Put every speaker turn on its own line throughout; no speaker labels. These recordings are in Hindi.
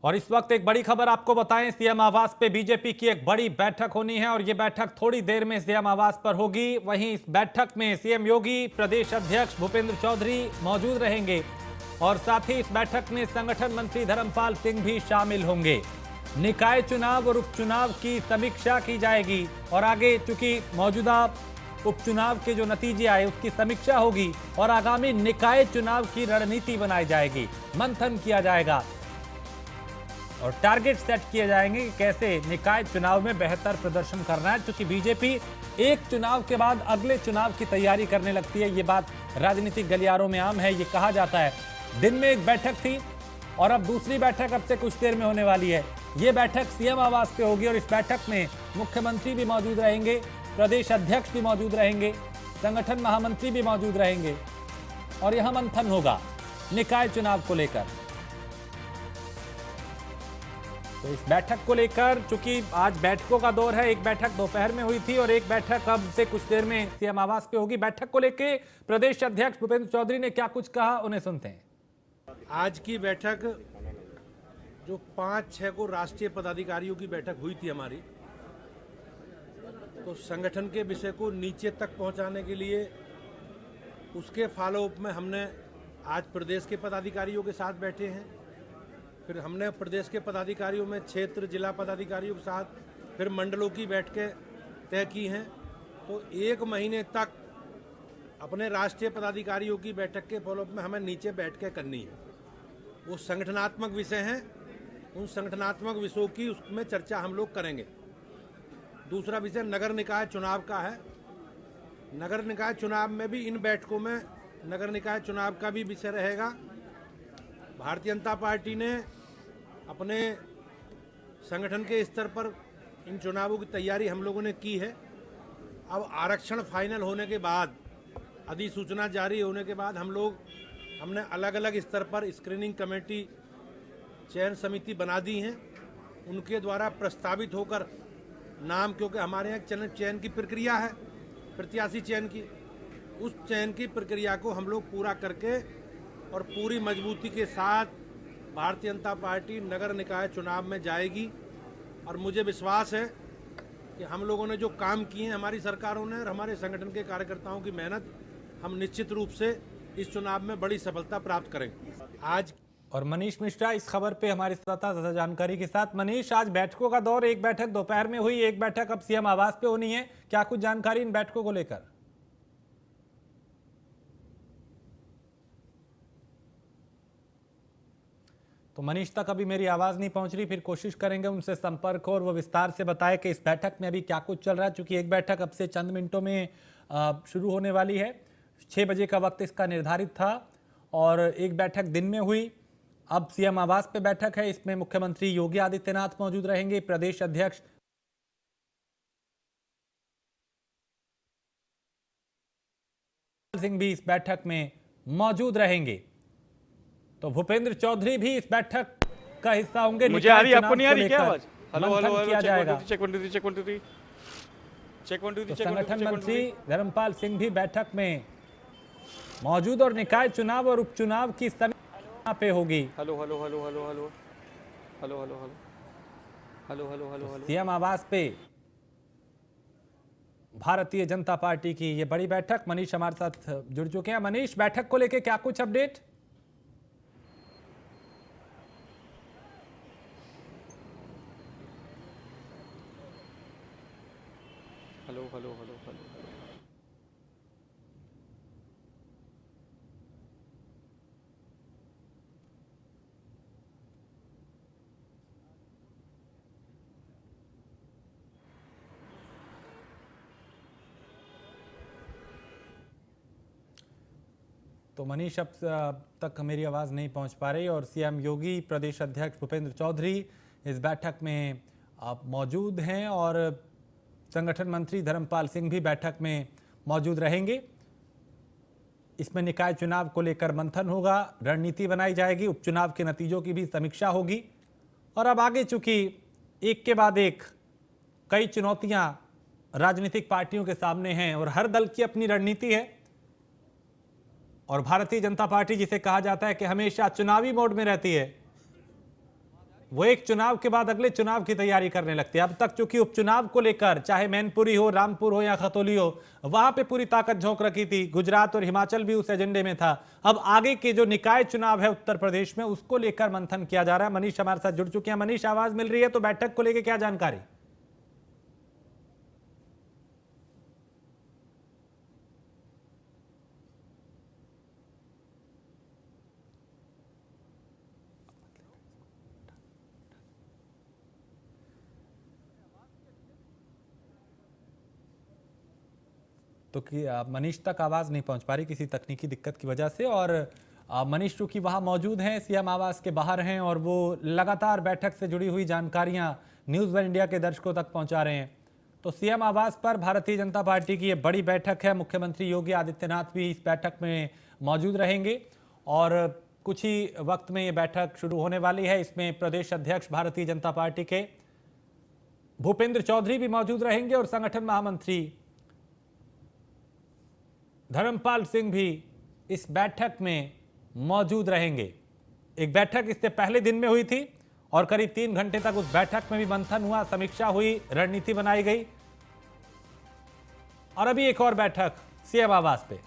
और इस वक्त एक बड़ी खबर आपको बताएं, सीएम आवास पे बीजेपी की एक बड़ी बैठक होनी है और ये बैठक थोड़ी देर में सीएम आवास पर होगी। वहीं इस बैठक में सीएम योगी, प्रदेश अध्यक्ष भूपेंद्र चौधरी मौजूद रहेंगे और साथ ही इस बैठक में संगठन मंत्री धर्मपाल सिंह भी शामिल होंगे। निकाय चुनाव और उपचुनाव की समीक्षा की जाएगी और आगे चूंकि मौजूदा उपचुनाव के जो नतीजे आए उसकी समीक्षा होगी और आगामी निकाय चुनाव की रणनीति बनाई जाएगी, मंथन किया जाएगा और टारगेट सेट किए जाएंगे कि कैसे निकाय चुनाव में बेहतर प्रदर्शन करना है। क्योंकि बीजेपी एक चुनाव के बाद अगले चुनाव की तैयारी करने लगती है, ये बात राजनीतिक गलियारों में आम है। ये कहा जाता है दिन में एक बैठक थी और अब दूसरी बैठक अब से कुछ देर में होने वाली है। ये बैठक सीएम आवास पे होगी और इस बैठक में मुख्यमंत्री भी मौजूद रहेंगे, प्रदेश अध्यक्ष भी मौजूद रहेंगे, संगठन महामंत्री भी मौजूद रहेंगे और यहां मंथन होगा निकाय चुनाव को लेकर। तो इस बैठक को लेकर चूंकि आज बैठकों का दौर है, एक बैठक दोपहर में हुई थी और एक बैठक अब से कुछ देर में सीएम आवास पे होगी। बैठक को लेकर प्रदेश अध्यक्ष भूपेंद्र चौधरी ने क्या कुछ कहा, उन्हें सुनते हैं।
आज की बैठक जो 5-6 को राष्ट्रीय पदाधिकारियों की बैठक हुई थी हमारी, तो संगठन के विषय को नीचे तक पहुंचाने के लिए उसके फॉलोअप में हमने आज प्रदेश के पदाधिकारियों के साथ बैठे हैं। फिर हमने प्रदेश के पदाधिकारियों में क्षेत्र जिला पदाधिकारियों के साथ फिर मंडलों की बैठकें तय की हैं। तो 1 महीने तक अपने राष्ट्रीय पदाधिकारियों की बैठक के फॉलोअप में हमें नीचे बैठकें करनी है। वो संगठनात्मक विषय हैं, उन संगठनात्मक विषयों की उसमें चर्चा हम लोग करेंगे। दूसरा विषय नगर निकाय चुनाव का है। नगर निकाय चुनाव में भी इन बैठकों में नगर निकाय चुनाव का भी विषय रहेगा। भारतीय जनता पार्टी ने अपने संगठन के स्तर पर इन चुनावों की तैयारी हम लोगों ने की है। अब आरक्षण फाइनल होने के बाद, अधिसूचना जारी होने के बाद हमने अलग अलग स्तर पर स्क्रीनिंग कमेटी चयन समिति बना दी हैं। उनके द्वारा प्रस्तावित होकर नाम, क्योंकि हमारे यहाँ चयन की प्रक्रिया है, प्रत्याशी चयन की, उस चयन की प्रक्रिया को हम लोग पूरा करके और पूरी मजबूती के साथ भारतीय जनता पार्टी नगर निकाय चुनाव में जाएगी। और मुझे विश्वास है कि हम लोगों ने जो काम किए हैं, हमारी सरकारों ने और हमारे संगठन के कार्यकर्ताओं की मेहनत, हम निश्चित रूप से इस चुनाव में बड़ी सफलता प्राप्त करेंगे। आज
और मनीष मिश्रा इस खबर पे हमारे साथ ज्यादा जानकारी के साथ। मनीष, आज बैठकों का दौर, एक बैठक दोपहर में हुई, एक बैठक अब सीएम आवास पे होनी है, क्या कुछ जानकारी इन बैठकों को लेकर? तो मनीष तक अभी मेरी आवाज नहीं पहुंच रही, फिर कोशिश करेंगे उनसे संपर्क हो और वो विस्तार से बताए कि इस बैठक में अभी क्या कुछ चल रहा है। चूंकि एक बैठक अब से चंद मिनटों में शुरू होने वाली है, 6 बजे का वक्त इसका निर्धारित था और एक बैठक दिन में हुई। अब सीएम आवास पे बैठक है, इसमें मुख्यमंत्री योगी आदित्यनाथ मौजूद रहेंगे, प्रदेश अध्यक्ष सिंह भी इस बैठक में मौजूद रहेंगे। तो भूपेंद्र चौधरी भी इस बैठक का हिस्सा होंगे।
मुझे आ रही, आपको नहीं आ रही क्या आवाज?
हेलो हेलो हेलो,
चेक 1 2 3
संगठन मंत्री धर्मपाल सिंह भी बैठक में मौजूद और निकाय चुनाव और उपचुनाव की समीक्षा पे होगी।
Hello hello hello hello hello hello hello hello hello hello hello
CM आवास पे भारतीय जनता पार्टी की ये बड़ी बैठक। मनीष हमारे साथ जुड़ चुके हैं। मनीष, बैठक को लेके क्या कुछ update?
Hello hello hello hello
तो मनीष अब तक मेरी आवाज़ नहीं पहुंच पा रही और सीएम योगी, प्रदेश अध्यक्ष भूपेंद्र चौधरी इस बैठक में मौजूद हैं और संगठन मंत्री धर्मपाल सिंह भी बैठक में मौजूद रहेंगे। इसमें निकाय चुनाव को लेकर मंथन होगा, रणनीति बनाई जाएगी, उपचुनाव के नतीजों की भी समीक्षा होगी और अब आगे चूंकि एक के बाद एक कई चुनौतियां राजनीतिक पार्टियों के सामने हैं और हर दल की अपनी रणनीति है और भारतीय जनता पार्टी, जिसे कहा जाता है कि हमेशा चुनावी मोड में रहती है, वो एक चुनाव के बाद अगले चुनाव की तैयारी करने लगती है। अब तक चूंकि उपचुनाव को लेकर चाहे मैनपुरी हो, रामपुर हो या खतौली हो, वहां पे पूरी ताकत झोंक रखी थी। गुजरात और हिमाचल भी उस एजेंडे में था। अब आगे के जो निकाय चुनाव है उत्तर प्रदेश में, उसको लेकर मंथन किया जा रहा है। मनीष हमारे साथ जुड़ चुके हैं। मनीष, आवाज मिल रही है तो बैठक को लेकर क्या जानकारी? तो कि मनीष तक आवाज़ नहीं पहुंच पा रही किसी तकनीकी दिक्कत की वजह से। और मनीष चूंकि वहां मौजूद हैं, सीएम आवास के बाहर हैं और वो लगातार बैठक से जुड़ी हुई जानकारियां न्यूज़ वन इंडिया के दर्शकों तक पहुंचा रहे हैं। तो सीएम आवास पर भारतीय जनता पार्टी की ये बड़ी बैठक है। मुख्यमंत्री योगी आदित्यनाथ भी इस बैठक में मौजूद रहेंगे और कुछ ही वक्त में ये बैठक शुरू होने वाली है। इसमें प्रदेश अध्यक्ष भारतीय जनता पार्टी के भूपेंद्र चौधरी भी मौजूद रहेंगे और संगठन महामंत्री धर्मपाल सिंह भी इस बैठक में मौजूद रहेंगे। एक बैठक इससे पहले दिन में हुई थी और करीब 3 घंटे तक उस बैठक में भी मंथन हुआ, समीक्षा हुई, रणनीति बनाई गई। और अभी एक और बैठक सीएम आवास पे।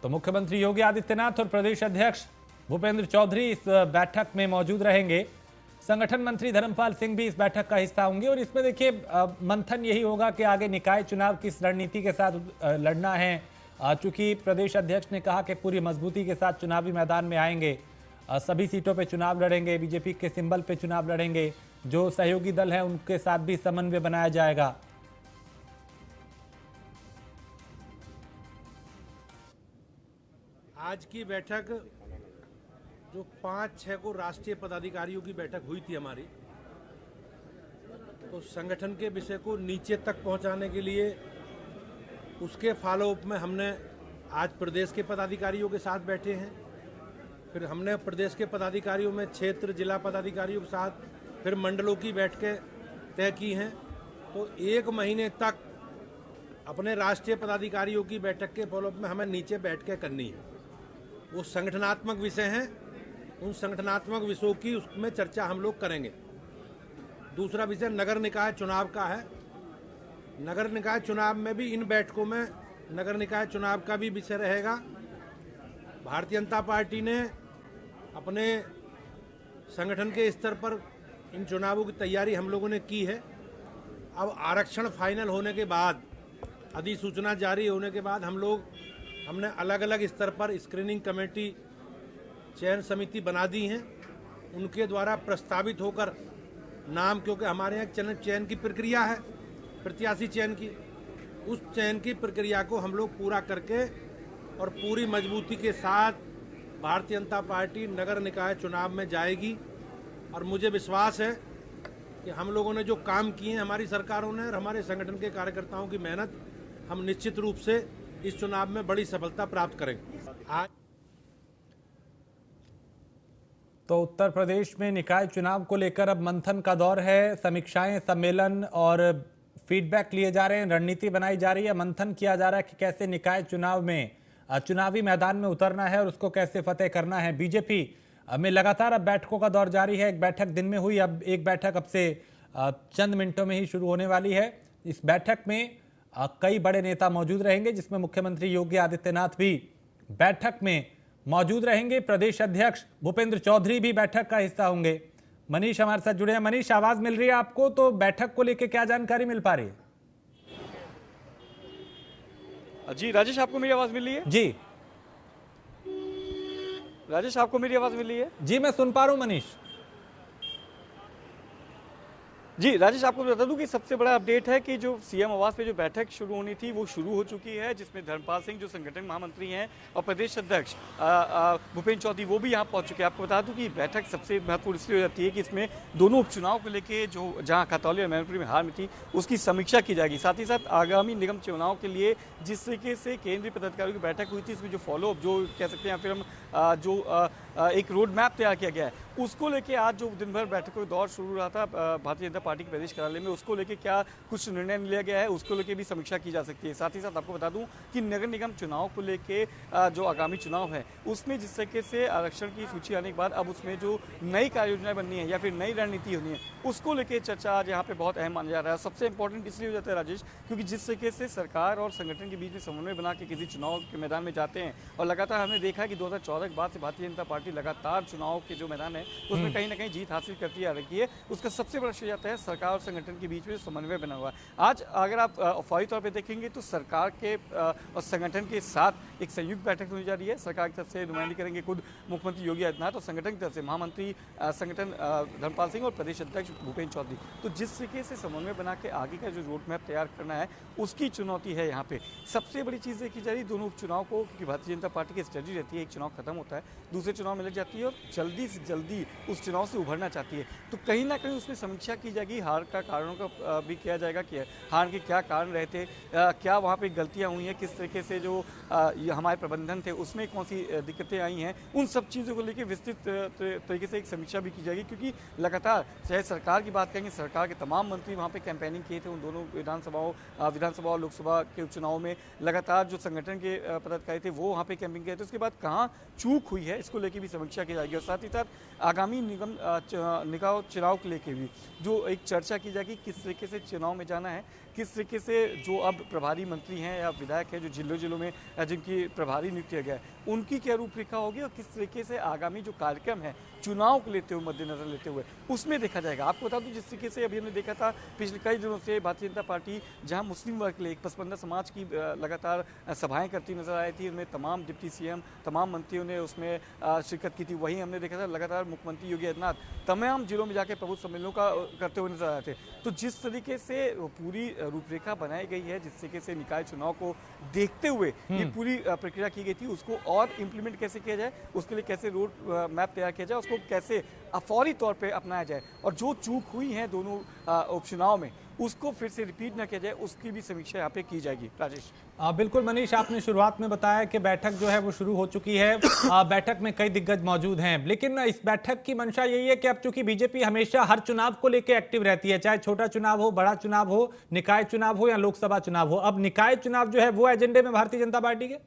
तो मुख्यमंत्री योगी आदित्यनाथ और प्रदेश अध्यक्ष भूपेंद्र चौधरी इस बैठक में मौजूद रहेंगे। संगठन मंत्री धर्मपाल सिंह भी इस बैठक का हिस्सा होंगे। और इसमें देखिए मंथन यही होगा कि आगे निकाय चुनाव किस रणनीति के साथ लड़ना है। चूंकि प्रदेश अध्यक्ष ने कहा कि पूरी मजबूती के साथ चुनावी मैदान में आएंगे, सभी सीटों पे चुनाव लड़ेंगे, बीजेपी के सिंबल पे चुनाव लड़ेंगे, जो सहयोगी दल हैं उनके साथ भी समन्वय बनाया जाएगा।
आज की बैठक जो 5-6 को राष्ट्रीय पदाधिकारियों की बैठक हुई थी हमारी, तो संगठन के विषय को नीचे तक पहुंचाने के लिए उसके फॉलोअप में हमने आज प्रदेश के पदाधिकारियों के साथ बैठे हैं। फिर हमने प्रदेश के पदाधिकारियों में क्षेत्र जिला पदाधिकारियों के साथ फिर मंडलों की बैठकें तय की हैं। तो 1 महीने तक अपने राष्ट्रीय पदाधिकारियों की बैठक के फॉलोअप में हमें नीचे बैठकें करनी है। वो संगठनात्मक विषय हैं, उन संगठनात्मक विषयों की उसमें चर्चा हम लोग करेंगे। दूसरा विषय नगर निकाय चुनाव का है। नगर निकाय चुनाव में भी इन बैठकों में नगर निकाय चुनाव का भी विषय रहेगा। भारतीय जनता पार्टी ने अपने संगठन के स्तर पर इन चुनावों की तैयारी हम लोगों ने की है। अब आरक्षण फाइनल होने के बाद, अधिसूचना जारी होने के बाद हमने अलग अलग स्तर पर स्क्रीनिंग कमेटी चयन समिति बना दी हैं। उनके द्वारा प्रस्तावित होकर नाम, क्योंकि हमारे यहाँ चयन की प्रक्रिया है, प्रत्याशी चयन की, उस चयन की प्रक्रिया को हम लोग पूरा करके और पूरी मजबूती के साथ भारतीय जनता पार्टी नगर निकाय चुनाव में जाएगी। और मुझे विश्वास है कि हम लोगों ने जो काम किए हैं, हमारी सरकारों ने और हमारे संगठन के कार्यकर्ताओं की मेहनत, हम निश्चित रूप से इस चुनाव में बड़ी सफलता प्राप्त करेंगे। आज
तो उत्तर प्रदेश में निकाय चुनाव को लेकर अब मंथन का दौर है। समीक्षाएं, सम्मेलन और फीडबैक लिए जा रहे हैं, रणनीति बनाई जा रही है, मंथन किया जा रहा है कि कैसे निकाय चुनाव में चुनावी मैदान में उतरना है और उसको कैसे फतेह करना है। बीजेपी में लगातार अब बैठकों का दौर जारी है। एक बैठक दिन में हुई, अब एक बैठक अब से चंद मिनटों में ही शुरू होने वाली है। इस बैठक में कई बड़े नेता मौजूद रहेंगे, जिसमें मुख्यमंत्री योगी आदित्यनाथ भी बैठक में मौजूद रहेंगे। प्रदेश अध्यक्ष भूपेंद्र चौधरी भी बैठक का हिस्सा होंगे। मनीष हमारे साथ जुड़े हैं। मनीष, आवाज मिल रही है आपको? तो बैठक को लेकर क्या जानकारी मिल पा रही है?
जी राजेश, आपको मेरी आवाज मिल रही है?
जी
राजेश, आपको मेरी आवाज मिल रही है?
जी, मैं सुन पा रहा हूं मनीष।
जी राजेश, आपको बता दूं कि सबसे बड़ा अपडेट है कि जो सीएम आवास पे जो बैठक शुरू होनी थी वो शुरू हो चुकी है, जिसमें धर्मपाल सिंह जो संगठन महामंत्री हैं और प्रदेश अध्यक्ष भूपेंद्र चौधरी वो भी यहाँ पहुंच चुके हैं। आपको बता दूं कि बैठक सबसे महत्वपूर्ण इसलिए हो जाती है कि इसमें दोनों उपचुनाव को लेकर जो जहाँ खतौली और मैनपुरी में हार में थी उसकी समीक्षा की जाएगी। साथ ही साथ आगामी निगम चुनाव के लिए जिस तरीके से केंद्रीय पदाधिकारियों की बैठक हुई थी, इसमें जो फॉलोअप, जो कह सकते हैं फिर हम एक रोड मैप तैयार किया गया है, उसको लेके आज जो दिन भर बैठकों का दौर शुरू रहा था भारतीय जनता पार्टी के प्रदेश कार्यालय में, उसको लेके क्या कुछ निर्णय लिया गया है, उसको लेके भी समीक्षा की जा सकती है। साथ ही साथ आपको बता दूं कि नगर निगम चुनाव को लेके जो आगामी चुनाव है उसमें जिस तरीके से आरक्षण की सूची आने के बाद अब उसमें जो नई कार्य योजना बननी है या फिर नई रणनीति होनी है, उसको लेके चर्चा आज यहाँ पे बहुत अहम माना जा रहा है। सबसे इंपॉर्टेंट इसलिए हो जाता है राजेश, क्योंकि जिस तरीके से सरकार और संगठन के बीच में समन्वय बना के किसी चुनाव के मैदान में जाते हैं, और लगातार हमने देखा है कि 2014 के बाद से भारतीय जनता पार्टी लगातार चुनाव के जो मैदान है उसमें कहीं ना कहीं जीत हासिल करती आ रही है। उसका सबसे बड़ा श्रेय जाता है सरकार और संगठन के बीच में समन्वय बना हुआ है। आज अगर आप फौरी तौर पे देखेंगे तो सरकार के और संगठन के साथ एक संयुक्त बैठक होने जा रही है। सरकार की तरफ से नुमाइंदगी करेंगे खुद मुख्यमंत्री योगी आदित्यनाथ, और संगठन की तरफ से महामंत्री संगठन धर्मपाल सिंह और प्रदेश अध्यक्ष भूपेंद्र चौधरी। तो जिस तरीके से समन्वय बना के आगे का जो रोड मैप तैयार करना है उसकी चुनौती है यहाँ पे। सबसे बड़ी चीज़ देखी जा रही दोनों उपचुनाव को, क्योंकि भारतीय जनता पार्टी की स्ट्रेटजी रहती है एक चुनाव खत्म होता है दूसरे चुनाव में लग जाती है और जल्दी से जल्दी उस चुनाव से उभरना चाहती है। तो कहीं ना कहीं उसमें समीक्षा की जाएगी, हार का कारणों का भी किया जाएगा कि हार के क्या कारण रहे थे, क्या वहाँ पे गलतियाँ हुई हैं, किस तरीके से जो हमारे प्रबंधन थे उसमें कौन सी दिक्कतें आई हैं, उन सब चीज़ों को लेकर विस्तृत तरीके से एक समीक्षा भी की जाएगी। क्योंकि लगातार चाहे सरकार की बात करेंगे, सरकार के तमाम मंत्री वहाँ पे कैंपेनिंग किए थे उन दोनों विधानसभा और लोकसभा के उपचुनाव में। लगातार जो संगठन के पदाधिकारी थे वो वहाँ पे कैंपिंग किए थे। उसके बाद कहाँ चूक हुई है इसको लेकर भी समीक्षा की जाएगी, और साथ ही साथ आगामी निकाय चुनाव को लेकर भी जो एक चर्चा की जाएगी, किस तरीके से चुनाव में जाना है, किस तरीके से जो अब प्रभारी मंत्री हैं या विधायक हैं जो जिलों जिलों में जिनकी प्रभारी नियुक्त किया गया है उनकी क्या रूपरेखा होगी, और किस तरीके से आगामी जो कार्यक्रम है चुनाव को लेते हुए मद्देनजर लेते हुए उसमें देखा जाएगा। आपको बता दूं जिस तरीके से अभी हमने देखा था पिछले कई दिनों से भारतीय जनता पार्टी जहां मुस्लिम वर्ग के लिए पसमानदा समाज की लगातार सभाएं करती नजर आई थी, उनमें तमाम डिप्टी सीएम तमाम मंत्रियों ने उसमें शिरकत की थी। वहीं हमने देखा था लगातार मुख्यमंत्री योगी आदित्यनाथ तमाम जिलों में जाकर प्रबुद्ध सम्मेलनों का करते हुए नजर आए थे। तो जिस तरीके से पूरी रूपरेखा बनाई गई है, जिस तरीके से निकाय चुनाव को देखते हुए ये पूरी प्रक्रिया की गई थी, उसको और इम्प्लीमेंट कैसे किया जाए, उसके लिए कैसे रोड मैप तैयार किया जाए, उसको कैसे फौरी तौर पे अपनाया जाए, और जो चूक हुई है दोनों उपचुनाव में उसको फिर से रिपीट न किया जाए, उसकी भी समीक्षा यहाँ पे की जाएगी। राजेश
बिल्कुल मनीष, आपने शुरुआत में बताया कि बैठक जो है वो शुरू हो चुकी है। बैठक में कई दिग्गज मौजूद हैं, लेकिन इस बैठक की मंशा यही है कि अब चूंकि बीजेपी हमेशा हर चुनाव को लेकर एक्टिव रहती है, चाहे छोटा चुनाव हो, बड़ा चुनाव हो, निकाय चुनाव हो या लोकसभा चुनाव हो, अब निकाय चुनाव जो है वो एजेंडे में भारतीय जनता पार्टी के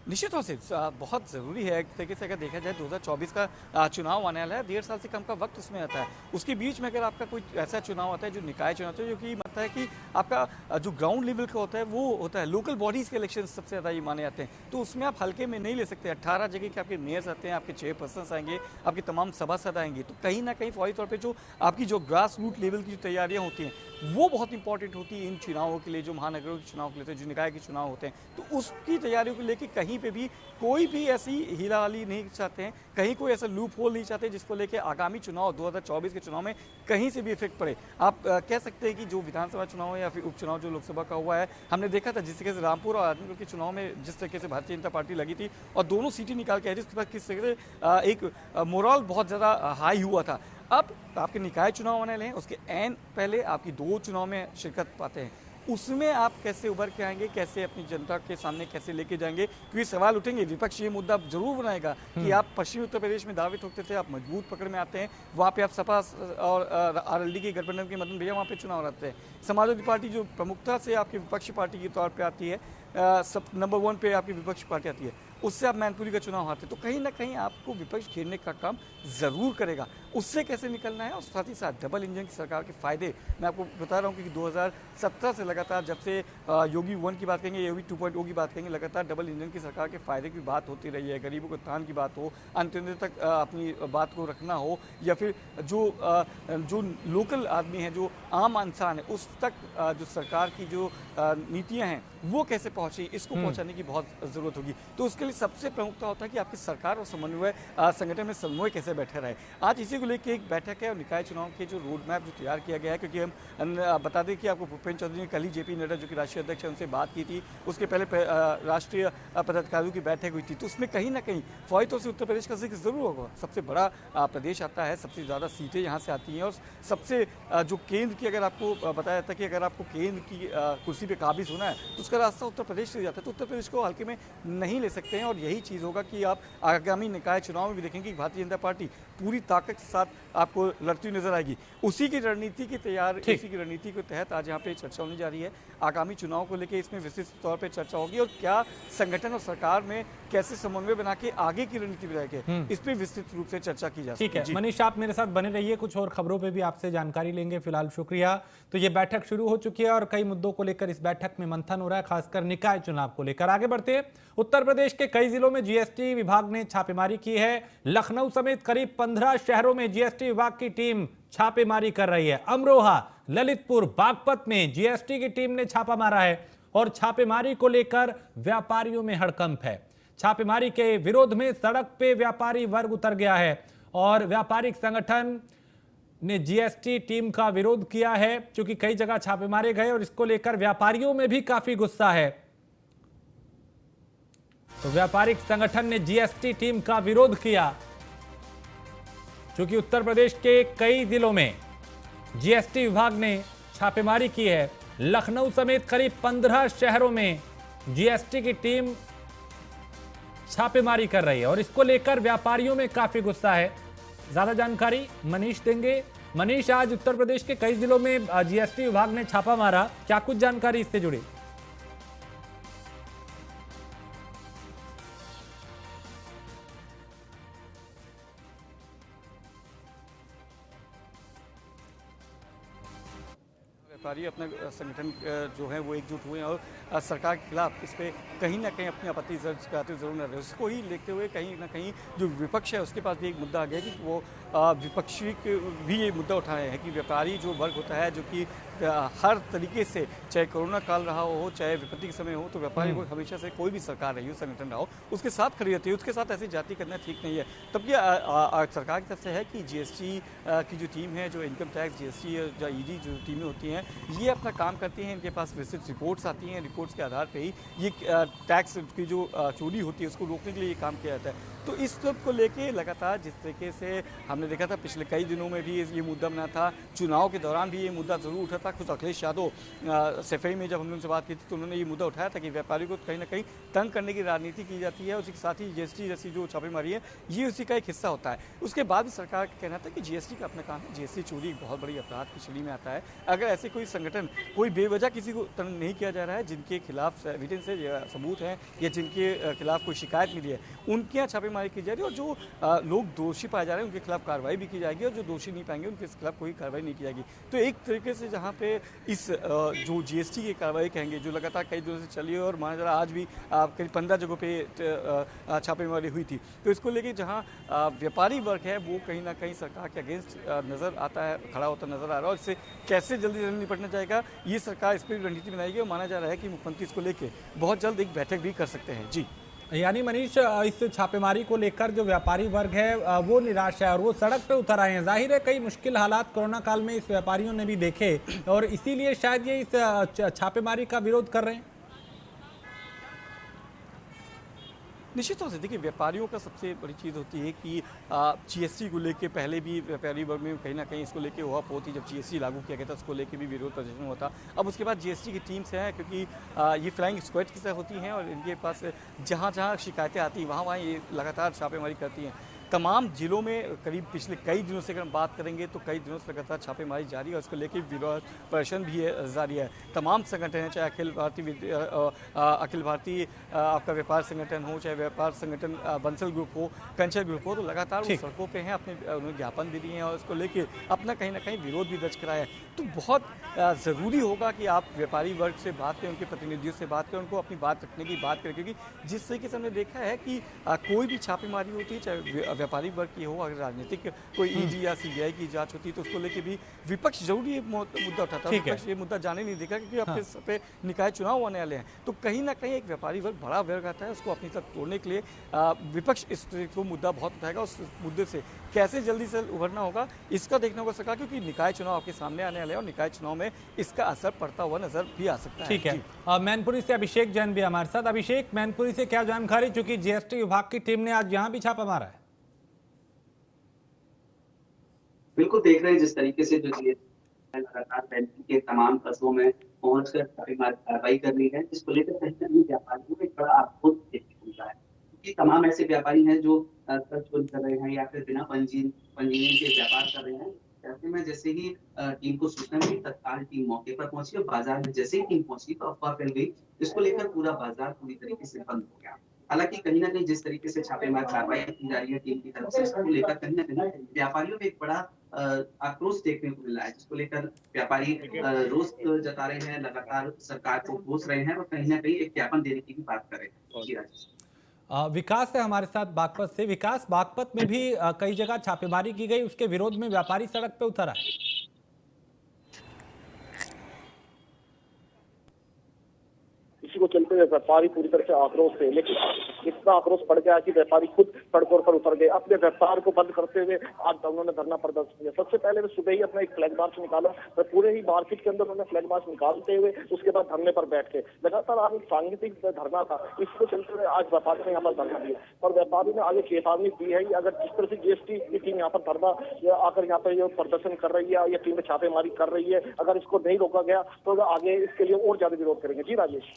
निश्चित तौर से बहुत ज़रूरी है। एक तरीके से अगर देखा जाए 2024 का चुनाव आने वाला है, 1.5 साल से कम का वक्त उसमें आता है। उसके बीच में अगर आपका कोई ऐसा चुनाव आता है जो निकाय चुनाव होता है, जो कि मतलब है कि आपका जो ग्राउंड लेवल का होता है वो होता है, लोकल बॉडीज़ के इलेक्शन सबसे ज़्यादा ये माने जाते हैं, तो उसमें आप हल्के में नहीं ले सकते। 18 जगह के आपके मेयर्स आते हैं, आपके चेयरपर्सन आएंगे, आपके तमाम सभासद आएंगे, तो कहीं ना कहीं फौरी तौर पर जो आपकी जो ग्रास रूट लेवल की जो तैयारियाँ होती हैं वो बहुत इंपॉर्टेंट होती है इन चुनावों के लिए, जो महानगरों के चुनाव के लिए, जो निकाय के चुनाव होते हैं। तो उसकी तैयारियों को लेकर कहीं पे भी कोई भी ऐसी हीलावाली नहीं चाहते हैं, कहीं कोई ऐसा लूप होल नहीं चाहते जिसको लेके आगामी चुनाव 2024 के चुनाव में कहीं से भी इफेक्ट पड़े। आप कह सकते हैं कि जो विधानसभा चुनाव है या फिर उपचुनाव जो लोकसभा का हुआ है, हमने देखा था जिस तरीके से रामपुर और आजमगढ़ के चुनाव में जिस तरीके से भारतीय जनता पार्टी लगी थी और दोनों सीटें निकाल के आई थी, उसके बाद किस तरीके से एक मोरल बहुत ज़्यादा हाई हुआ था। अब आपके निकाय चुनाव आने वाले हैं, उसके एन पहले आपकी 2 चुनाव में शिरकत पाते हैं, उसमें आप कैसे उभर के आएंगे, कैसे अपनी जनता के सामने कैसे लेके जाएंगे, क्योंकि सवाल उठेंगे। विपक्ष ये मुद्दा जरूर बनाएगा कि आप पश्चिमी उत्तर प्रदेश में दावे ठोकते थे, आप मजबूत पकड़ में आते हैं, वहाँ पे आप सपा और आरएलडी के गठबंधन के मदन भैया वहाँ पे चुनाव लड़ते हैं। समाजवादी पार्टी जो प्रमुखता से आपकी विपक्षी पार्टी के तौर पर आती है, सब नंबर 1 पे आपकी विपक्षी पार्टी आती है, उससे आप मैनपुरी का चुनाव हारते, तो कहीं ना कहीं आपको विपक्ष घेरने का काम जरूर करेगा। उससे कैसे निकलना है, और साथ ही साथ डबल इंजन की सरकार के फायदे मैं आपको बता रहा हूँ कि 2017 से लगातार, जब से योगी 1 की बात करेंगे, योगी 2.0 की बात करेंगे, लगातार डबल इंजन की सरकार के फायदे की बात होती रही है। गरीबों के उत्थान की बात हो, अंत्योदय तक अपनी बात को रखना हो, या फिर जो लोकल आदमी है, जो आम इंसान है, उस तक जो सरकार की जो नीतियाँ हैं वो कैसे पहुँचे, इसको पहुँचाने की बहुत ज़रूरत होगी। तो उसके लिए सबसे प्रमुखता होता है कि आपकी सरकार और समन्वय संगठन में समन्वय कैसे बैठे रहे। आज इसी को लेकर एक बैठक है और निकाय चुनाव के जो रोड मैप जो तैयार किया गया है, क्योंकि हम बता दें कि आपको भूपेंद्र चौधरी ने कल ही जेपी नड्डा जो कि राष्ट्रीय अध्यक्ष है उनसे बात की थी, उसके पहले राष्ट्रीय पदाधिकारियों की बैठक हुई थी, तो उसमें कहीं ना कहीं फौरी तौर से उत्तर प्रदेश का जिक्र जरूर होगा। सबसे बड़ा प्रदेश आता है, सबसे ज़्यादा सीटें यहाँ से आती हैं, और सबसे जो केंद्र की अगर आपको बताया जाता है कि अगर आपको केंद्र की कुर्सी पर काबिज होना है तो उसका रास्ता उत्तर प्रदेश से जाता है तो उत्तर प्रदेश को हल्के में नहीं ले सकते हैं। और यही चीज़ होगा कि आप आगामी निकाय चुनाव में भी देखेंगे कि भारतीय जनता पार्टी पूरी ताकत के साथ आपको लड़ती नजर आएगी। उसी की रणनीति के तहत आज यहाँ पे चर्चा होने जा रही है। आगामी चुनाव को लेकर इसमें विस्तृत तौर पर चर्चा होगी और क्या संगठन और सरकार में कैसे समन्वय बना के आगे की रणनीति बनाएंगे, इस पर विस्तृत रूप से चर्चा की जा सकती है।
ठीक है मनीष, आप मेरे साथ बने रहिए, कुछ और खबरों पे भी आपसे जानकारी लेंगे। फिलहाल शुक्रिया। तो ये बैठक शुरू हो चुकी है और कई मुद्दों को लेकर इस बैठक में मंथन हो रहा है, खासकर निकाय चुनाव को लेकर। आगे बढ़ते हैं। उत्तर प्रदेश के कई जिलों में जीएसटी विभाग ने छापेमारी की है। लखनऊ समेत करीब 15 शहरों में जीएसटी विभाग की टीम छापेमारी कर रही है। अमरोहा, ललितपुर, बागपत में जीएसटी की टीम ने छापा मारा है और छापेमारी को लेकर व्यापारियों में हड़कंप है। छापेमारी के विरोध में सड़क पे व्यापारी वर्ग उतर गया है और व्यापारिक संगठन ने जीएसटी टीम का विरोध किया है, क्योंकि कई जगह छापे मारे गए और इसको लेकर व्यापारियों में भी काफी गुस्सा है। तो व्यापारिक संगठन ने जीएसटी टीम का विरोध किया, क्योंकि उत्तर प्रदेश के कई जिलों में जीएसटी विभाग ने छापेमारी की है। लखनऊ समेत करीब 15 शहरों में जीएसटी की टीम छापेमारी कर रही है और इसको लेकर व्यापारियों में काफी गुस्सा है। ज्यादा जानकारी मनीष देंगे। मनीष, आज उत्तर प्रदेश के कई जिलों में जीएसटी विभाग ने छापा मारा, क्या कुछ जानकारी इससे जुड़ी?
व्यापारी अपना संगठन जो है वो एकजुट हुए हैं और सरकार के खिलाफ इस पर कहीं ना कहीं अपनी आपत्ति दर्ज कराते जरूर न रहे। उसको ही लेते हुए कहीं ना कहीं जो विपक्ष है उसके पास भी एक मुद्दा आ गया कि वो विपक्षी भी ये मुद्दा उठाए हैं कि व्यापारी जो वर्ग होता है, जो कि हर तरीके से, चाहे कोरोना काल रहा हो, चाहे विपत्ति के समय हो, तो व्यापारी वर्ग हमेशा से कोई भी सरकार रही हो, संगठन रहा हो, उसके साथ खड़ी रहती है। उसके साथ ऐसी जाति करना ठीक नहीं है। तब ये सरकार की तरफ से है कि जीएसटी की जो टीम है, जो इनकम टैक्स, जीएसटी या ईडी जो टीमें होती हैं, ये अपना काम करती हैं। इनके पास विस्तृत रिपोर्ट्स आती हैं, रिपोर्ट्स के आधार पर ही ये टैक्स की जो चोरी होती है उसको रोकने के लिए ये काम किया जाता है। तो इस सब को लेके लगातार जिस तरीके से हमने देखा था पिछले कई दिनों में भी ये मुद्दा बना था, चुनाव के दौरान भी ये मुद्दा जरूर उठा था। खुद अखिलेश यादव सफाई में जब हमने उनसे बात की थी तो उन्होंने ये मुद्दा उठाया था कि व्यापारी को कहीं ना कहीं तंग करने की राजनीति की जाती है। उसी के साथ ही जीएसटी जैसी जो छापेमारी है ये उसी का एक हिस्सा होता है। उसके बाद भी सरकार का कहना था कि जीएसटी का अपना काम है, जीएसटी चोरी एक बहुत बड़ी अपराध की श्रेणी में आता है। अगर ऐसे कोई संगठन, कोई बेवजह किसी को तंग नहीं किया जा रहा है, जिनके खिलाफ एविडेंस है, सबूत है, या जिनके खिलाफ कोई शिकायत मिली है, उनके यहाँ छापेमारी की जा रही है और जो लोग दोषी पाए जा रहे हैं उनके खिलाफ कार्रवाई भी की जाएगी और जो दोषी नहीं पाएंगे उनके खिलाफ कोई कार्रवाई नहीं की जाएगी। तो एक तरीके से जहाँ पे इस जो जीएसटी की कार्रवाई कहेंगे, जो लगातार कई दिनों से चली है और माना जा रहा आज भी करीब 15 जगहों पे छापेमारी हुई थी, तो इसको लेके जहाँ व्यापारी वर्ग है वो कहीं ना कहीं सरकार के अगेंस्ट नजर आता है, खड़ा होता नजर आ रहा है। और इससे कैसे जल्दी जल्दी निपटना जाएगा ये सरकार इस पर रणनीति बनाएगी और माना जा रहा है कि मुख्यमंत्री इसको लेके बहुत जल्द एक बैठक भी कर सकते हैं। जी,
यानी मनीष, इस छापेमारी को लेकर जो व्यापारी वर्ग है वो निराश है और वो सड़क पे उतर आए हैं। जाहिर है कई मुश्किल हालात कोरोना काल में इस व्यापारियों ने भी देखे और इसीलिए शायद ये इस छापेमारी का विरोध कर रहे हैं।
निश्चित तौर से देखिए, व्यापारियों का सबसे बड़ी चीज़ होती है कि जीएसटी को लेके पहले भी व्यापारी वर्ग में कहीं ना कहीं इसको लेके हुआ होती, जब जीएसटी लागू किया गया था उसको लेके भी विरोध प्रदर्शन हुआ था। अब उसके बाद जीएसटी की टीम से है, क्योंकि ये फ्लाइंग स्क्वाड की तरह होती हैं और इनके पास जहाँ जहाँ शिकायतें आती हैं वहाँ ये लगातार छापेमारी करती हैं। तमाम जिलों में करीब पिछले कई दिनों से अगर हम बात करेंगे तो कई दिनों से लगातार छापेमारी जारी है और इसको लेकर विरोध प्रदर्शन भी जारी है। तमाम संगठन हैं, चाहे अखिल भारतीय आपका व्यापार संगठन हो, चाहे व्यापार संगठन बंसल ग्रुप हो, कंचर ग्रुप हो, तो लगातार वो सड़कों पे हैं, अपने उन्होंने ज्ञापन भी दिए हैं और इसको लेकर अपना कहीं ना कहीं विरोध भी दर्ज कराया है। तो बहुत ज़रूरी होगा कि आप व्यापारी वर्ग से बात करें, उनके प्रतिनिधियों से बात करें, उनको अपनी बात रखने की बात करें, क्योंकि जिस तरीके से हमने देखा है कि कोई भी छापेमारी होती है, चाहे व्यापारी वर्ग की हो, अगर राजनीतिक कोई ईडी या सीबीआई की जांच होती है तो उसको लेके भी विपक्ष जरूरी ये मुद्दा उठाता है। विपक्ष ये मुद्दा जाने नहीं देगा क्योंकि आपके सर पे निकाय चुनाव होने वाले हैं। तो कहीं ना कहीं एक व्यापारी वर्ग, बड़ा वर्ग आता है, उसको अपनी तरफ तोड़ने के लिए विपक्ष इस मुद्दा बहुत उठाएगा। उस मुद्दे से कैसे जल्दी से उभरना होगा इसका देखना होगा सरकार, क्योंकि निकाय चुनाव आपके सामने आने वाले हैं और निकाय चुनाव में इसका असर पड़ता हुआ नजर भी आ सकता है।
ठीक है, मैनपुरी से अभिषेक जैन भी हमारे साथ। अभिषेक, मैनपुरी से क्या जानकारी, चूंकि जीएसटी विभाग की टीम ने आज यहाँ भी छापा मारा है?
बिल्कुल देख रहे हैं जिस तरीके से जो लगातार बैंकिंग के तमाम कस्बों में पहुंचकर छापेमारी कार्रवाई कर रही है, जिसको लेकर कहीं न कहीं व्यापारियों में बड़ा आक्रोश देखने को मिल रहा है। क्योंकि तमाम ऐसे व्यापारी हैं जो कर चोरी कर रहे हैं या फिर बिना पंजीयन के व्यापार कर रहे हैं। ऐसे में जैसे ही टीम को सूचना मिली, तत्काल टीम मौके पर पहुंची और बाजार में जैसे ही टीम पहुंची तो अफवाह फैल गई, जिसको लेकर पूरा बाजार पूरी तरीके से बंद हो गया। हालाँकि कहीं न कहीं जिस तरीके से छापेमार कार्रवाई की जा रही है टीम की तरफ से, इसको लेकर कहीं न कहीं व्यापारियों में एक बड़ा आक्रोश देखने को मिल रहा है, जिसको लेकर व्यापारी रोष जता रहे हैं, लगातार सरकार को कोस रहे हैं और कहीं न कहीं एक ज्ञापन देने की भी बात कर रहे हैं। जी राजेश।
विकास है हमारे साथ बागपत से। विकास, बागपत में भी कई जगह छापेमारी की गई, उसके विरोध में व्यापारी सड़क पे उतर आए।
इसी को चलते हुए व्यापारी पूरी तरह से आक्रोश थे, लेकिन इतना आक्रोश बढ़ गया कि व्यापारी खुद सड़कों पर उतर गए। अपने व्यापार को बंद करते हुए आज उन्होंने धरना प्रदर्शन किया। सबसे पहले वे सुबह ही अपना एक फ्लैग मार्च निकाला, तो पूरे ही मार्केट के अंदर उन्होंने फ्लैग मार्च निकालते हुए उसके बाद धरने पर बैठ के लगातार आज सांगीतिक धरना था। इसको चलते हुए आज व्यापारी ने यहाँ पर धरना दिया और व्यापारी ने आगे चेतावनी दी है कि अगर जिस तरह से जीएसटी की टीम यहाँ पर धरना आकर यहाँ पर प्रदर्शन कर रही है या टीम छापेमारी कर रही है, अगर इसको नहीं रोका गया तो आगे इसके लिए और ज्यादा विरोध करेंगे। जी राजेश।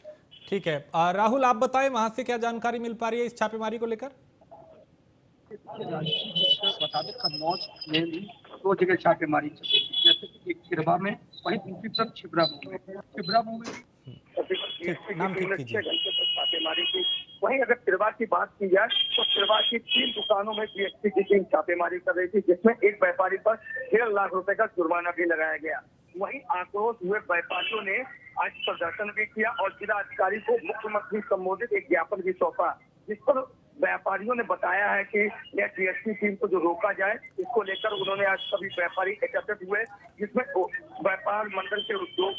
ठीक है, राहुल आप बताएं वहां से क्या जानकारी मिल पा रही है इस छापेमारी को लेकर।
बता दें कन्नौज में भी 2 जगह छापेमारी चल रही थी, जैसे कि एक चिरवा में, वहीं दूसरी तरफ छिबरामऊ में
नाम ठीक कीजिए।
छापेमारी की। वहीं अगर चिरवा की बात की जाए तो चिरवा की 3 दुकानों में जीएसटी की टीम छापेमारी कर रही थी, जिसमें एक व्यापारी पर 1.5 लाख रुपए का जुर्माना भी लगाया गया। वहीं आक्रोश हुए व्यापारियों ने आज प्रदर्शन भी किया और जिला अधिकारी को मुख्यमंत्री संबोधित एक ज्ञापन भी सौंपा, जिस पर व्यापारियों ने बताया है कि यह जीएसटी टीम को जो रोका जाए, इसको लेकर उन्होंने आज सभी व्यापारी एकत्रित हुए, जिसमें व्यापार मंडल के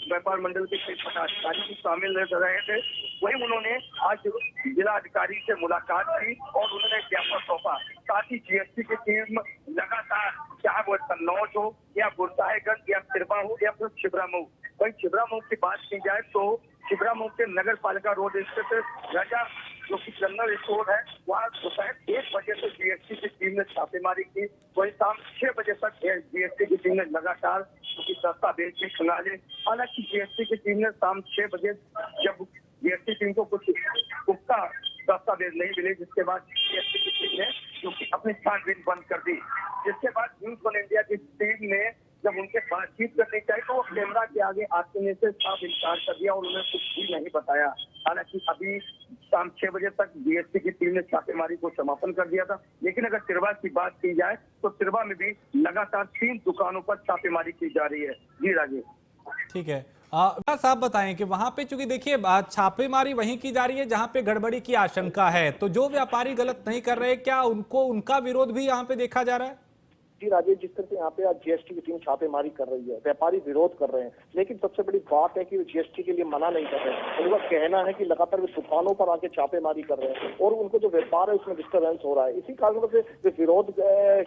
व्यापार मंडल के कई पदाधिकारी भी शामिल रहे थे। वहीं उन्होंने आज जिला अधिकारी से मुलाकात की और उन्होंने ज्ञापन सौंपा। साथ ही जीएसटी की टीम लगातार, चाहे वो कन्नौज हो या गुरसाहिबगंज या तिरवा हो या फिर छिबरामऊ, वहीं छिबरामऊ की बात की जाए तो छिबरामऊ के नगर पालिका रोड स्थित राजा जो कि जनरल स्टोर है, वहाँ दोपहर 1 बजे से जीएसटी की टीम ने छापेमारी की। वही शाम 6 बजे तक जीएसटी की टीम ने लगातार दस्तावेज भी खंगाले। हालांकि जीएसटी की टीम ने शाम 6 बजे जब जीएसटी टीम को कुछ पुख्ता दस्तावेज नहीं मिले, जिसके बाद जीएसटी की टीम ने जो कि अपनी छानबीन बंद कर दी। जिसके बाद न्यूज वन इंडिया की टीम ने जब उनके बातचीत करनी चाहिए तो वो कैमरा के आगे आने से साफ इनकार कर दिया और उन्हें कुछ भी नहीं बताया। हालांकि अभी शाम 6 बजे तक जीएसटी की टीम ने छापेमारी को समापन कर दिया था, लेकिन अगर तिरवा की बात की जाए तो तिरवा में भी लगातार 3 दुकानों पर छापेमारी की जा रही है। जी राजेश।
ठीक है, साहब बताएं कि वहां पे चूंकि देखिए छापेमारी वहीं की जा रही है जहां पे गड़बड़ी की आशंका है, तो जो व्यापारी गलत नहीं कर रहे, क्या उनका विरोध भी यहाँ पे देखा जा रहा है?
जी राजेश, जिस तरह से यहाँ पे आज जीएसटी की टीम छापेमारी कर रही है, व्यापारी विरोध कर रहे हैं, लेकिन सबसे बड़ी बात है कि वो जीएसटी के लिए मना नहीं कर रहे हैं। उनका कहना है कि लगातार वे दुकानों पर आके छापेमारी कर रहे हैं और उनको जो व्यापार है उसमें डिस्टर्बेंस हो रहा है। इसी कारण से वे विरोध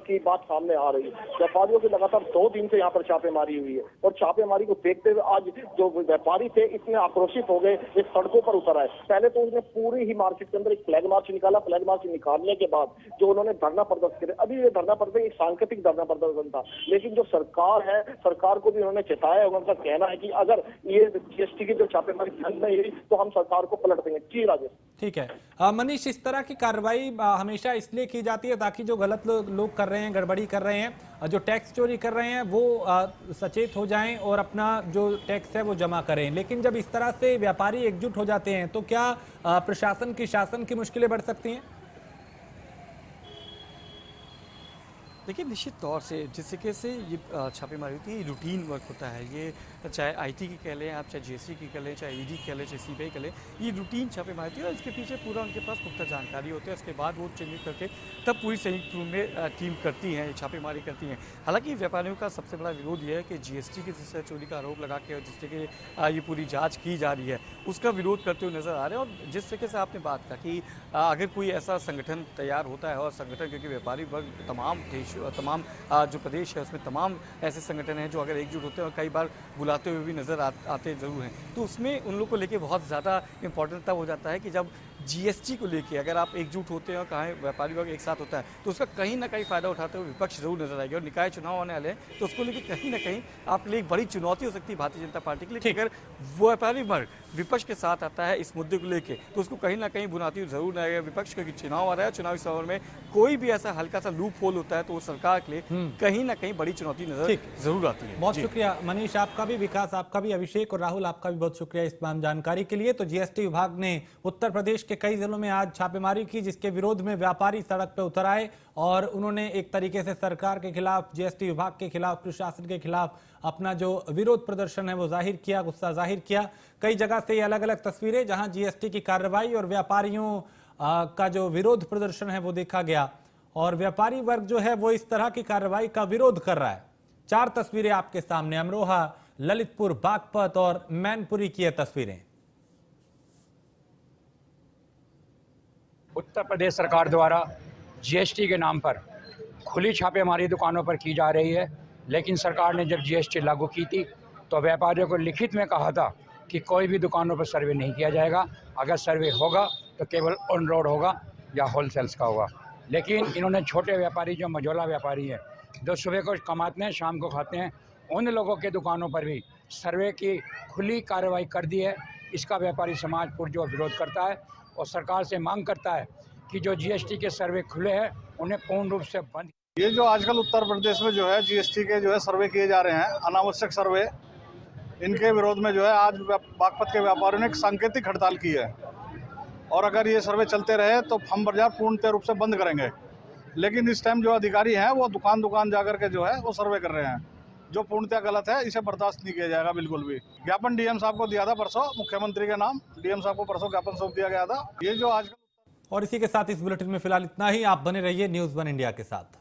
की बात सामने आ रही है। व्यापारियों की लगातार 2 दिन से यहाँ पर छापेमारी हुई है और छापेमारी को देखते हुए आज जो व्यापारी थे इतने आक्रोशित हो गए, एक सड़कों पर उतर आए। पहले तो उसने पूरी ही मार्केट के अंदर एक फ्लैग मार्च निकाला। फ्लैग मार्च निकालने के बाद जो उन्होंने धरना प्रदर्शन किया, अभी ये धरना प्रदर्शन एक सांकेतिक धरना प्रदर्शन था, लेकिन जो सरकार है, सरकार को भी उन्होंने चेताया। उनका कहना है कि अगर ये जीएसटी की जो छापेमारी बंद नहीं हुई तो हम सरकार को पलट देंगे। जी राजेश।
ठीक है मनीष, इस तरह की कार्रवाई हमेशा इसलिए की जाती है ताकि जो गलत लोग कर रहे हैं, गड़बड़ी कर रहे हैं, जो टैक्स चोरी कर रहे हैं, वो सचेत हो जाएं और अपना जो टैक्स है वो जमा करें। लेकिन जब इस तरह से व्यापारी एकजुट हो जाते हैं तो क्या प्रशासन की, शासन की मुश्किलें बढ़ सकती हैं?
देखिए, निश्चित तौर से जिस तरीके से ये छापेमारी होती है, ये रूटीन वर्क होता है। ये चाहे आईटी की कह लें आप, चाहे जीएसटी की कह लें, चाहे ईडी कह लें, चाहे सीबीआई कह लें, ये रूटीन छापेमारी होती है और इसके पीछे पूरा उनके पास पुख्ता जानकारी होती है। उसके बाद वो चिन्हित करके तब पूरी संयुक्त रूप में टीम करती है, छापेमारी करती हैं। हालांकि व्यापारियों का सबसे बड़ा विरोध ये है कि जीएसटी की जिस चोरी का आरोप लगा के और जिस तरीके ये पूरी जाँच की जा रही है, उसका विरोध करते हुए नजर आ रहे हैं। और जिस तरीके से आपने बात कहा कि अगर कोई ऐसा संगठन तैयार होता है, और संगठन क्योंकि व्यापारी वर्ग तमाम देशों तमाम जो प्रदेश है उसमें तमाम ऐसे संगठन हैं जो अगर एकजुट होते हैं और कई बार बुलाते हुए भी नज़र आते ज़रूर हैं, तो उसमें उन लोग को लेके बहुत ज़्यादा इंपॉर्टेंट तब हो जाता है कि जब जीएसटी को लेके अगर आप एकजुट होते हैं और कहीं व्यापारी वर्ग एक साथ होता है तो उसका कहीं ना कहीं फ़ायदा उठाते हुए विपक्ष जरूर नजर आएगी। और निकाय चुनाव आने वाले हैं तो उसको लेके कहीं ना कहीं आपके लिए एक बड़ी चुनौती हो सकती है भारतीय जनता पार्टी के लिए। अगर वो व्यापारी वर्ग विपक्ष के साथ आता है इस मुद्दे को लेके तो उसको कहीं ना कहीं बुनाती जरूर रहेगा विपक्ष, क्योंकि चुनाव आ रहा है। चुनावी सभा में कोई भी ऐसा हल्का सा लूप होल होता है तो वो सरकार के लिए कहीं ना कहीं बड़ी चुनौती नजर जरूर आती है।
बहुत शुक्रिया मनीष, आपका भी, विकास आपका भी, अभिषेक और राहुल आपका भी बहुत शुक्रिया इस तमाम जानकारी के लिए। तो जीएसटी विभाग ने उत्तर प्रदेश के कई जिलों में आज छापेमारी की, जिसके विरोध में व्यापारी सड़क पर उतर आए और उन्होंने एक तरीके से सरकार के खिलाफ, जीएसटी विभाग के खिलाफ, प्रशासन के खिलाफ अपना जो विरोध प्रदर्शन है वो जाहिर किया, गुस्सा जाहिर किया। कई जगह से अलग अलग तस्वीरें जहां जीएसटी की कार्रवाई और व्यापारियों का जो विरोध प्रदर्शन है वो देखा गया और व्यापारी वर्ग जो है वो इस तरह की कार्रवाई का विरोध कर रहा है। 4 तस्वीरें आपके सामने, अमरोहा, ललितपुर, बागपत और मैनपुरी की ये तस्वीरें।
उत्तर प्रदेश सरकार द्वारा जीएसटी के नाम पर खुली छापेमारी दुकानों पर की जा रही है, लेकिन सरकार ने जब जीएसटी लागू की थी तो व्यापारियों को लिखित में कहा था कि कोई भी दुकानों पर सर्वे नहीं किया जाएगा, अगर सर्वे होगा तो केवल ऑन रोड होगा या होलसेल्स का होगा। लेकिन इन्होंने छोटे व्यापारी, जो मझोला व्यापारी हैं, जो सुबह को कमाते हैं शाम को खाते हैं, उन लोगों के दुकानों पर भी सर्वे की खुली कार्रवाई कर दी है। इसका व्यापारी समाज पुरजोर विरोध करता है और सरकार से मांग करता है कि जो जीएसटी के सर्वे खुले हैं उन्हें पूर्ण रूप से बंद।
ये जो आजकल उत्तर प्रदेश में जो है जीएसटी के जो है सर्वे किए जा रहे हैं, अनावश्यक सर्वे, इनके विरोध में जो है आज बागपत के व्यापारियों ने एक सांकेतिक हड़ताल की है और अगर ये सर्वे चलते रहे तो हम बाजार पूर्णतः रूप से बंद करेंगे। लेकिन इस टाइम जो अधिकारी हैं वो दुकान दुकान जाकर के जो है वो सर्वे कर रहे हैं, जो पूर्णतः गलत है, इसे बर्दाश्त नहीं किया जाएगा बिल्कुल भी। ज्ञापन डीएम साहब को दिया था परसों, मुख्यमंत्री के नाम डीएम साहब को परसों ज्ञापन सौंप दिया गया था। ये जो आजकल।
और इसी के साथ इस बुलेटिन में फिलहाल इतना ही। आप बने रहिए न्यूज़ 1 इंडिया के साथ।